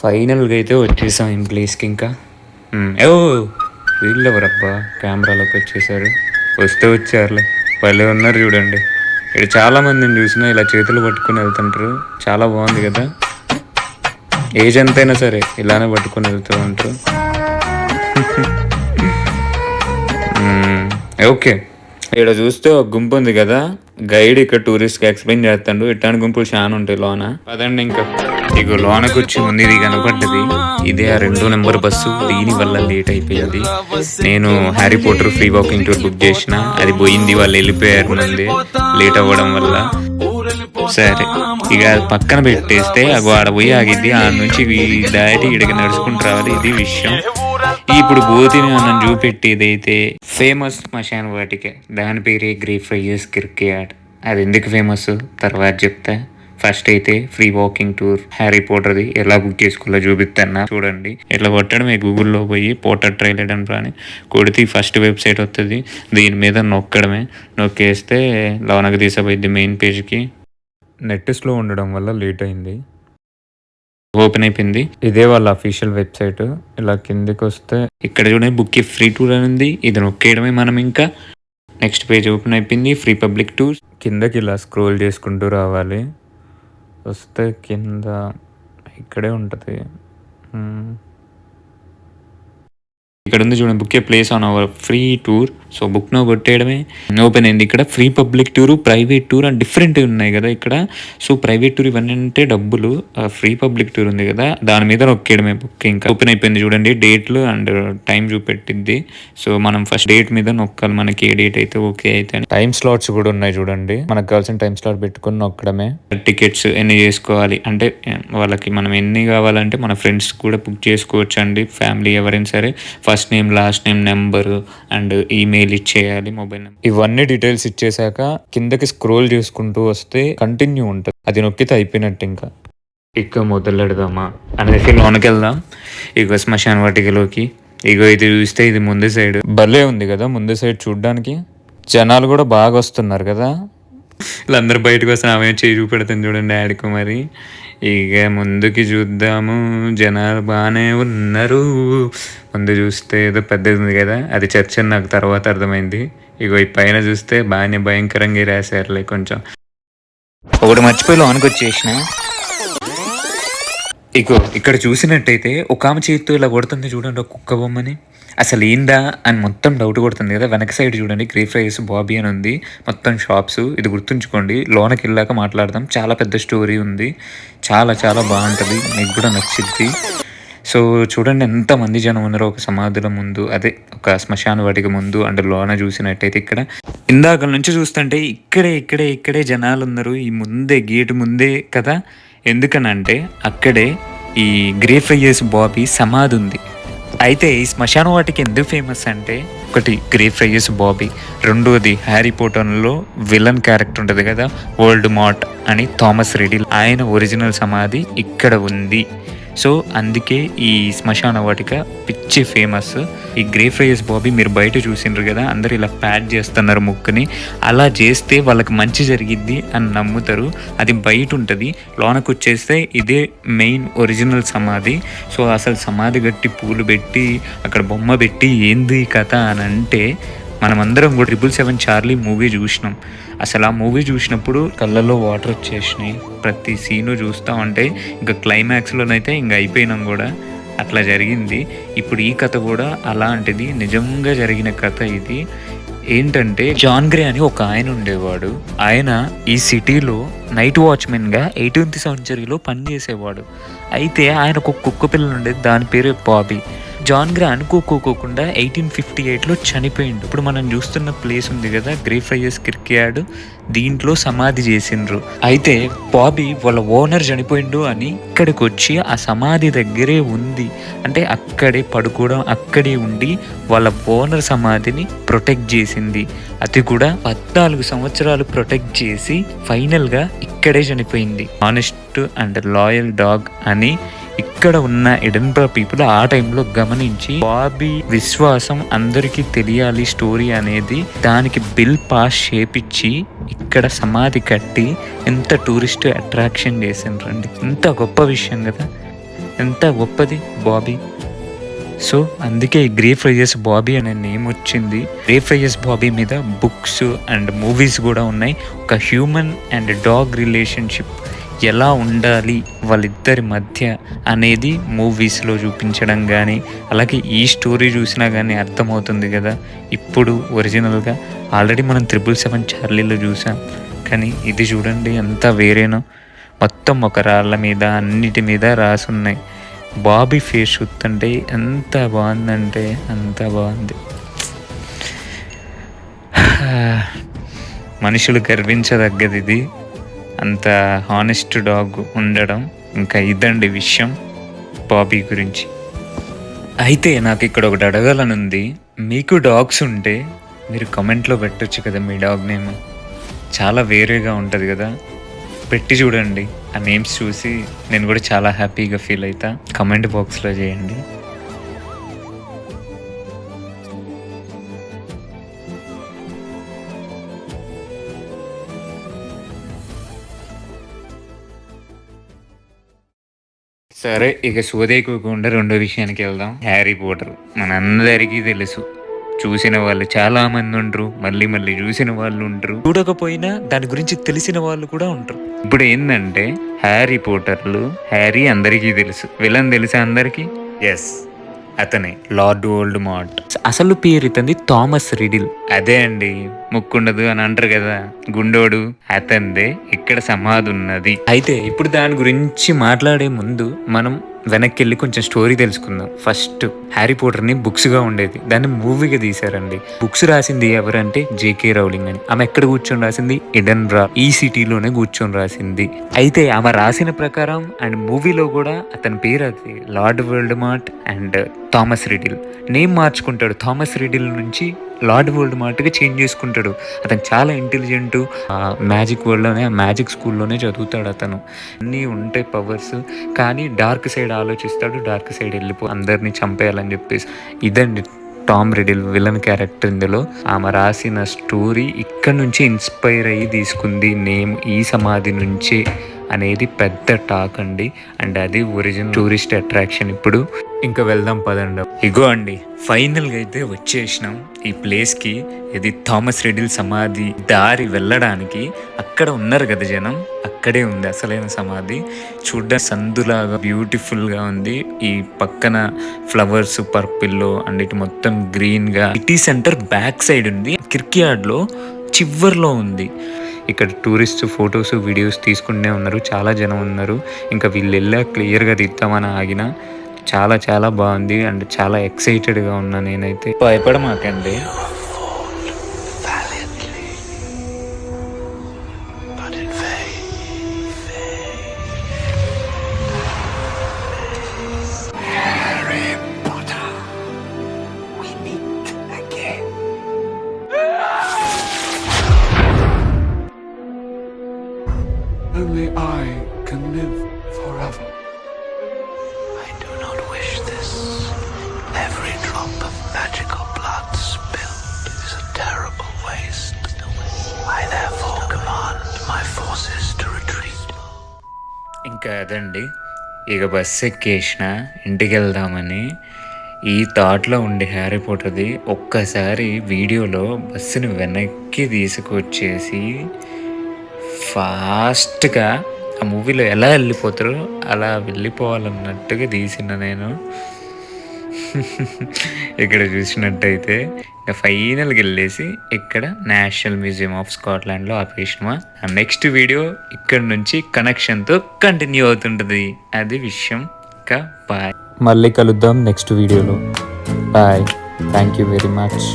ఫైనల్గా అయితే వచ్చేసాం ఈ ప్లేస్కి ఇంకా. ఓ వీళ్ళు ఎవరబ్బా కెమెరాలోకి వచ్చేసారు. వస్తే వచ్చారులే, వాళ్ళే ఉన్నారు చూడండి. ఇక్కడ చాలా మందిని చూసినా ఇలా చేతులు పట్టుకుని వెళ్తుంటారు. చాలా బాగుంది కదా. ఏజ్ ఎంతైనా సరే ఇలానే పట్టుకుని వెళ్తూ ఉంటారు. ఓకే, ఇక్కడ చూస్తే ఒక గుంపు ఉంది కదా, గైడ్ ఇక్కడ టూరిస్ట్కి ఎక్స్ప్లెయిన్ చేస్తాడు. ఇట్లాంటి గుంపులు చాలా ఉంటాయి లోన. అదండి ఇంకా ఇక లోనకు వచ్చి ముందు ఇది కనపడ్డది. ఇదే ఆ 2 నెంబర్ బస్సు. దీని వల్ల లేట్ అయిపోయింది. నేను Harry Potter free walking tour book చేసిన, అది పోయింది. వాళ్ళు వెళ్ళిపోయారు ముందే లేట్ అవ్వడం వల్ల. సరే ఇక పక్కన పెట్టేస్తే అగో ఆడ పోయి ఆగిద్ది. ఆ నుంచి దాటి ఇడికి నడుచుకుంటూ రావాలి. ఇది విషయం. ఇప్పుడు భూతిని మనం చూపెట్టేదైతే ఫేమస్ శ్మశాన వాటిక. దాని పేరే గ్రే ఫ్రైయర్స్ కిర్క్యార్డ్. అది ఎందుకు ఫేమస్ తర్వాత చెప్తా. ఫస్ట్ అయితే ఫ్రీ వాకింగ్ టూర్ హ్యారీ పోటర్ది ఎలా బుక్ చేసుకోవాలో చూపిస్తాను. చూడండి, ఇట్లా కొట్టడమే గూగుల్లో పోయి పోటర్ ట్రైలర్ అని కొడితే ఫస్ట్ వెబ్సైట్ వస్తుంది. దీని మీద నొక్కడమే. నొక్కేస్తే లోనకి తీసపోయింది మెయిన్ పేజ్కి. నెట్ స్లో ఉండడం వల్ల లేట్ అయింది. ఓపెన్ అయిపోయింది. ఇదే వాళ్ళ అఫీషియల్ వెబ్సైట్. ఇలా కిందికి వస్తే ఇక్కడ చూడండి బుక్ ఫ్రీ టూర్ అని ఉంది. ఇది నొక్కేయడమే మనం. ఇంకా నెక్స్ట్ పేజ్ ఓపెన్ అయిపోయింది. Free public tour. కిందకి ఇలా స్క్రోల్ చేసుకుంటూ రావాలి. వస్తే కింద ఇక్కడే ఉంటుంది. ఇక్కడ ఉంది చూడండి, book a place on our free tour. So book now కొట్టేయడమే. ఓపెన్ అయింది. ఇక్కడ free public tour, private tour and different ఉన్నాయి కదా ఇక్కడ. సో ప్రైవేట్ టూర్ ఇవన్నీ అంటే డబ్బులు. ఫ్రీ పబ్లిక్ టూర్ ఉంది కదా, దాని మీద నొక్కేయడమే బుక్. ఇంకా ఓపెన్ అయిపోయింది చూడండి. డేట్లు అండ్ టైం చూపెట్టింది. సో మనం ఫస్ట్ డేట్ మీద నొక్కాలి. మనకి ఏ డేట్ అయితే ఓకే అయితే. టైం స్లాట్స్ కూడా ఉన్నాయి చూడండి. మనకు కావాల్సిన టైం స్లాట్ పెట్టుకుని నొక్కడమే. టికెట్స్ ఎన్ని చేసుకోవాలి అంటే వాళ్ళకి మనం ఎన్ని కావాలంటే మన ఫ్రెండ్స్ కూడా బుక్ చేసుకోవచ్చు అండి. ఫ్యామిలీ ఎవరైనా సరే. First name, last name, number and email ఇచ్చేయాలి, మొబైల్ నెంబర్. ఇవన్నీ డీటెయిల్స్ ఇచ్చేసాక కిందకి స్క్రోల్ చేసుకుంటూ వస్తే కంటిన్యూ ఉంటుంది. అది నొక్కితే అయిపోయినట్టు. ఇంకా ఇక మొదలెడదామా అనేసి లోనకి వెళ్దాం. ఇక శ్మశాన వాటికలోకి. ఇగో ఇది చూస్తే ఇది ముందు సైడ్ భలే ఉంది కదా. ముందు సైడ్ చూడ్డానికి జనాలు కూడా బాగా వస్తున్నారు కదా. వీళ్ళందరూ బయటకు వస్తే ఆమె చేయి చూపెడుతుంది చూడండి యాడ్కు. మరి ఇక ముందుకి చూద్దాము. జనాలు బాగానే ఉన్నారు. ముందు చూస్తే ఏదో పెద్దది ఉంది కదా, అది చర్చ్ అని నాకు తర్వాత అర్థమైంది. ఇగో ఈ పైన చూస్తే బాగానే భయంకరంగా రాశారులే. కొంచెం ఒకటి మర్చిపోయి లోనికి వచ్చేసిన. ఇగో ఇక్కడ చూసినట్టయితే ఒక ఆమె చేతితో ఇలా కొడుతుంది చూడండి, ఒక కుక్క బొమ్మని. అసలు ఏందా అని మొత్తం డౌట్ కొడుతుంది కదా. వెనక సైడ్ చూడండి గ్రే ఫ్రైస్ బాబీ అని ఉంది. మొత్తం షాప్స్. ఇది గుర్తుంచుకోండి. లోనకి వెళ్ళాక మాట్లాడదాం. చాలా పెద్ద స్టోరీ ఉంది. చాలా చాలా బాగుంటుంది. మీకు కూడా నచ్చిద్ది. సో చూడండి ఎంతమంది జనం ఉన్నారో ఒక సమాధుల ముందు, అదే ఒక శ్మశాన వాటిక ముందు. అంటే లోన చూసినట్టయితే ఇక్కడ ఇందాక నుంచి చూస్తుంటే ఇక్కడే జనాలు ఉన్నారు. ఈ ముందే గేటు ముందే కదా. ఎందుకనంటే అక్కడే ఈ గ్రే ఫ్రైయర్స్ బాబీ సమాధి ఉంది. అయితే ఈ శ్మశాన వాటికి ఎందుకు ఫేమస్ అంటే, ఒకటి గ్రే ఫ్రైయర్స్ బాబీ, రెండోది హ్యారీ పోటర్లో విలన్ క్యారెక్టర్ ఉంటుంది కదా వరల్డ్ మార్ట్ అని, థామస్ రెడీ, ఆయన ఒరిజినల్ సమాధి ఇక్కడ ఉంది. సో అందుకే ఈ శ్మశాన వాటిక పిచ్చి ఫేమస్. ఈ గ్రే ఫ్రైయర్స్ బాబీ మీరు బయట చూసిండ్రు కదా, అందరు ఇలా ప్యాక్ చేస్తున్నారు ముక్కుని. అలా చేస్తే వాళ్ళకి మంచి జరిగిద్ది అని నమ్ముతారు. అది బయట ఉంటుంది. లోనకు వచ్చేస్తే ఇదే మెయిన్ ఒరిజినల్ సమాధి. సో అసలు సమాధి కట్టి పూలు పెట్టి అక్కడ బొమ్మ పెట్టి ఏంది కథ అని అంటే, మనమందరం కూడా 777 చార్లీ మూవీ చూసినాం. అసలు ఆ మూవీ చూసినప్పుడు కళ్ళల్లో వాటర్ వచ్చేసినాయి. ప్రతి సీను చూస్తూ ఉంటే ఇంకా క్లైమాక్స్లోనైతే ఇంకా అయిపోయినాం కూడా. అట్లా జరిగింది. ఇప్పుడు ఈ కథ కూడా అలాంటిది. నిజంగా జరిగిన కథ ఇది. ఏంటంటే జాన్ గ్రే అని ఒక ఆయన ఉండేవాడు. ఆయన ఈ సిటీలో నైట్ వాచ్మెన్గా 18th సెంచరీలో పనిచేసేవాడు. అయితే ఆయనకు ఒక కుక్క పిల్ల ఉండేది, దాని పేరు బాబీ. జాన్ గ్రే అనుకోకుండా 1858లో చనిపోయిండు. ఇప్పుడు మనం చూస్తున్న ప్లేస్ ఉంది కదా గ్రే ఫ్రైయర్స్ కిర్క్యార్డ్, దీంట్లో సమాధి చేసిండ్రు. అయితే బాబీ వాళ్ళ ఓనర్ చనిపోయిండు అని ఇక్కడికి వచ్చి ఆ సమాధి దగ్గరే ఉంది. అంటే అక్కడే పడుకోవడం, అక్కడే ఉండి వాళ్ళ ఓనర్ సమాధిని ప్రొటెక్ట్ చేసింది. అది కూడా 14 సంవత్సరాలు ప్రొటెక్ట్ చేసి ఫైనల్గా ఇక్కడే చనిపోయింది. ఆనెస్ట్ అండ్ లాయల్ డాగ్ అని ఇక్కడ ఉన్న ఎడిన్బర్గ్ పీపుల్ ఆ టైంలో గమనించి, బాబీ విశ్వాసం అందరికీ తెలియాలి స్టోరీ అనేది, దానికి బిల్ పాస్ చేపించి ఇక్కడ సమాధి కట్టి ఎంత టూరిస్ట్ అట్రాక్షన్ చేసిండ్రండి. ఇంత గొప్ప విషయం కదా. ఎంత గొప్పది బాబీ. సో అందుకే గ్రే ఫ్రైజెస్ బాబీ అనే నేమ్ వచ్చింది. గ్రే ఫ్రైజెస్ బాబీ మీద బుక్స్ అండ్ మూవీస్ కూడా ఉన్నాయి. ఒక హ్యూమన్ అండ్ డాగ్ రిలేషన్షిప్ ఎలా ఉండాలి వాళ్ళిద్దరి మధ్య అనేది మూవీస్లో చూపించడం కానీ, అలాగే ఈ స్టోరీ చూసినా కానీ అర్థమవుతుంది కదా. ఇప్పుడు ఒరిజినల్గా ఆల్రెడీ మనం 777 చార్లీలో చూసాం, కానీ ఇది చూడండి ఎంత వేరేనో. మొత్తం ఒక రాళ్ళ మీద అన్నిటి మీద రాసున్నాయి. బాబీ ఫేస్ చూస్తుంటే ఎంత బాగుందంటే అంత బాగుంది. మనుషులు గర్వించదగ్గది ఇది, అంత హానెస్ట్ డాగ్ ఉండడం. ఇంకా ఇదండి విషయం బాబీ గురించి. అయితే నాకు ఇక్కడ ఒకటి అడగాలనుంది. మీకు డాగ్స్ ఉంటే మీరు కమెంట్లో పెట్టొచ్చు కదా మీ డాగ్ నేమ్. చాలా వేరేగా ఉంటుంది కదా, పెట్టి చూడండి. ఆ నేమ్స్ చూసి నేను కూడా చాలా హ్యాపీగా ఫీల్ అవుతా. కమెంట్ బాక్స్లో చేయండి. సరే, ఇక సోదేకోకుండా రెండో విషయానికి వెళ్దాం. హ్యారీ పోటర్ మనందరికీ తెలుసు. చూసిన వాళ్ళు చాలా మంది ఉంటారు, మళ్ళీ మళ్ళీ చూసిన వాళ్ళు ఉంటారు, చూడకపోయినా దాని గురించి తెలిసిన వాళ్ళు కూడా ఉంటారు. ఇప్పుడు ఏంటంటే హ్యారీ పోటర్లు, హ్యారీ అందరికీ తెలుసు. విలన్ తెలుసా అందరికీ? ఎస్, అతనే లార్డ్ వోల్డెమోర్ట్. అసలు పేరు ఇతంది థామస్ రిడిల్. అదే అండి, ముక్కుండదు అని అంటారు కదా గుండోడు, అతందే ఇక్కడ సమాధి ఉన్నది. అయితే ఇప్పుడు దాని గురించి మాట్లాడే ముందు మనం వెనక్కి వెళ్ళి కొంచెం స్టోరీ తెలుసుకుందాం. ఫస్ట్ హ్యారీ పోటర్ ని బుక్స్ గా ఉండేది, దాన్ని మూవీగా తీశారండి. బుక్స్ రాసింది ఎవరంటే జేకే రౌలింగ్ అని. ఆమె ఎక్కడ కూర్చొని రాసింది? ఎడెన్బరా ఈ సిటీలోనే కూర్చొని రాసింది. అయితే ఆమె రాసిన ప్రకారం అండ్ మూవీలో కూడా అతని పేరు అది lord Voldemort and Thomas Riddle. Name మార్చుకుంటాడు, థామస్ రిడిల్ నుంచి లార్డ్ వోల్డెమోర్ట్గా చేంజ్ చేసుకుంటాడు. అతను చాలా ఇంటెలిజెంట్. మ్యాజిక్ వరల్డ్లోనే, మ్యాజిక్ స్కూల్లోనే చదువుతాడు అతను. అన్నీ ఉంటాయి పవర్స్, కానీ డార్క్ సైడ్ ఆలోచిస్తాడు. డార్క్ సైడ్ వెళ్ళిపో అందరినీ చంపేయాలని చెప్పేసి. ఇదండి టామ్ రిడిల్ విలన్ క్యారెక్టర్. ఇందులో ఆమె రాసిన స్టోరీ ఇక్కడ నుంచి ఇన్స్పైర్ అయ్యి తీసుకుంది నేమ్ ఈ సమాధి నుంచే అనేది పెద్ద టాక్ అండి. అండ్ అది ఒరిజినల్ టూరిస్ట్ అట్రాక్షన్. ఇప్పుడు ఇంకా వెళ్దాం పదండి. ఇగో అండి, ఫైనల్గా అయితే వచ్చేసినాం ఈ ప్లేస్కి. ఇది థామస్ రిడిల్ సమాధి. దారి వెళ్ళడానికి అక్కడ ఉన్నారు కదా జనం, అక్కడే ఉంది అసలైన సమాధి. చూడ్డ సందులాగా బ్యూటిఫుల్గా ఉంది. ఈ పక్కన ఫ్లవర్స్ పర్పిల్లో అండ్ ఇటు మొత్తం గ్రీన్గా. సిటీ సెంటర్ బ్యాక్ సైడ్ ఉంది, కిర్క్యార్డ్లో చివర్లో ఉంది. ఇక్కడ టూరిస్ట్ ఫొటోస్ వీడియోస్ తీసుకుంటూనే ఉన్నారు, చాలా జనం ఉన్నారు. ఇంకా వీళ్ళు వెళ్ళా క్లియర్గా తీద్దామని ఆగిన. చాలా చాలా బాగుంది అండ్ చాలా ఎక్సైటెడ్గా ఉన్నా నేనైతే. భయపడమాకండి. Only I can live forever. I do not wish this. Every drop of magical blood spilled is a terrible waste. I therefore command my forces to retreat. ఇంకా అదండి, ఇక బస్సు ఎక్కేసిన ఇంటికి వెళ్దామని ఈ థాట్లో ఉండి హ్యారీ పోటర్ది ఒక్కసారి వీడియోలో బస్సుని వెనక్కి తీసుకొచ్చేసి ఫాస్ట్గా ఆ మూవీలో ఎలా వెళ్ళిపోతారో అలా వెళ్ళిపోవాలన్నట్టుగా తీసిన నేను. ఇక్కడ చూసినట్టయితే ఇంకా ఫైనల్గా వెళ్ళేసి ఇక్కడ నేషనల్ మ్యూజియం ఆఫ్ స్కాట్లాండ్లో ఆపేసినమా. నెక్స్ట్ వీడియో ఇక్కడ నుంచి కనెక్షన్తో కంటిన్యూ అవుతుంటుంది. అది విషయం. ఇంకా బాయ్, మళ్ళీ కలుద్దాం నెక్స్ట్ వీడియోలో. Bye, thank you very much.